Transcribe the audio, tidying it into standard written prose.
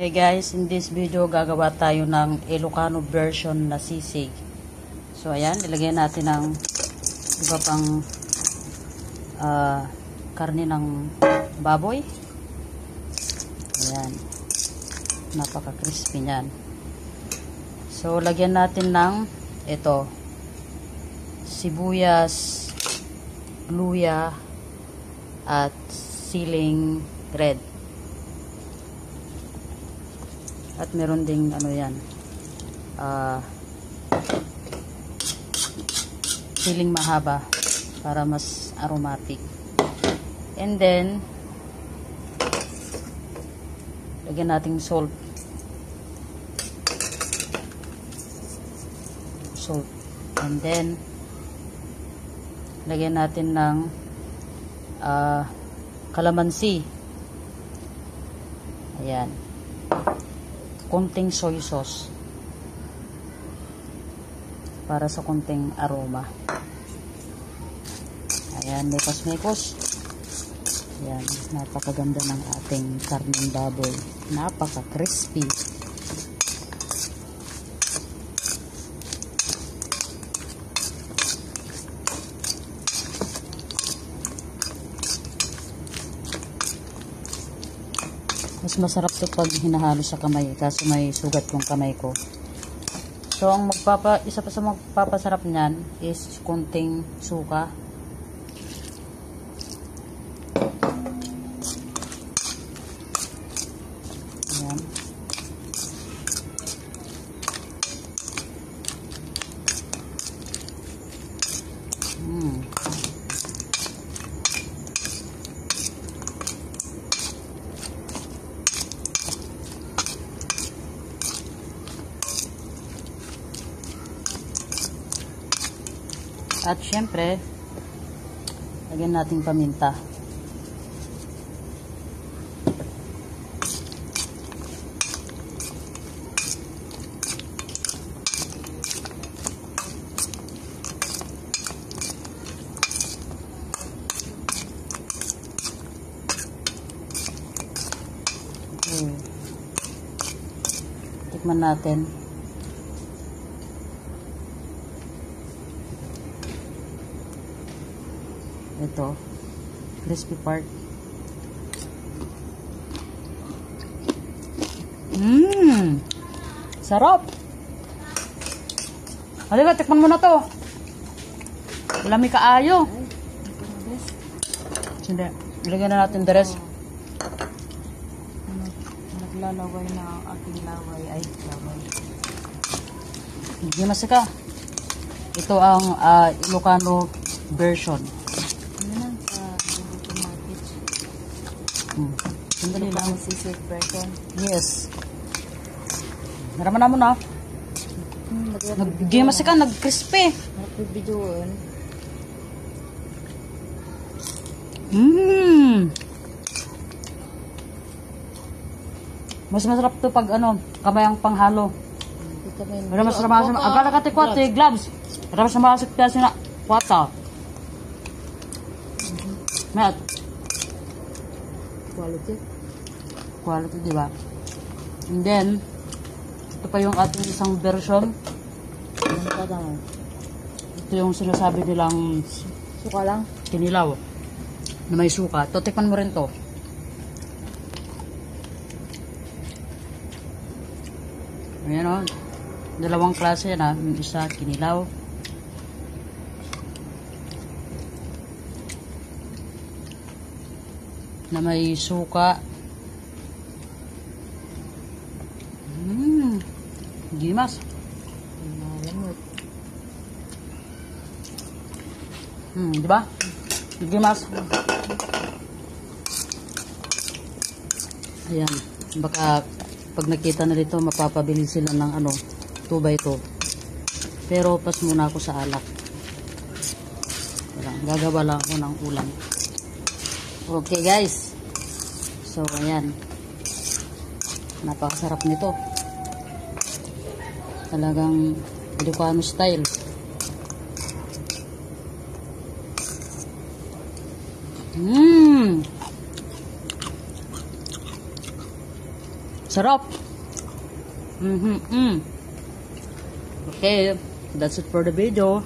Hey guys, in this video gagawa tayo ng Ilocano version na sisig. So ayan, ilagay natin ng iba pang karne ng baboy. Ayan, napaka-crispy niyan. So lagyan natin ng ito, sibuyas, luya at siling red. At meron ding ano yan, siling mahaba para mas aromatic. And then lagyan nating salt. And then lagyan natin ng kalamansi. Ayan. Konting soy sauce para sa konting aroma. Ayan, mekos-mekos. Ayan, napakaganda ng ating karneng baboy. Napaka-crispy. Mas masarap to pag hinahalo sa kamay, kaso may sugat yung kamay ko. So ang isa pa sa magpapasarap niyan is kunting suka. Ayan. At syempre, lagyan natin paminta. Tikman natin. Ito, crispy part. Sarap. Halika, tikman mo na to. Lami kaayo. Hindi, ilagyan na natin the rest. Naglalaway na ang ating laway. Ay, laway. Hindi masika. Ito ang Ilocano version. Sandali lang. Sisig version. Yes. Naraman mo na. Nag-gimas ka, nag-crispy. Nag-videoon. Mas masarap to pag kamay ang panghalo. Mas masarap. Agala ka tikwat, gloves. Mas masarap kasi na kwata. Mat. Quality, di ba? And then, ito pa yung ating isang version. Ito yung sinasabi nilang suka lang? Kinilaw. Na may suka. Ito, tikman mo rin to. Ayan o. Dalawang klase na. Yung isa, kinilaw. Na may suka. Gimas. Di ba? Gimas. Ayan. Baka pag nakita na dito, mapapabili sila ng 2x2. Pero pas muna ako sa alak. Gagawa lang ako ng ulam. Okay guys. So ayan. Napakasarap nito. Talagang Ilocano style. Sarap! Okay, that's it for the video.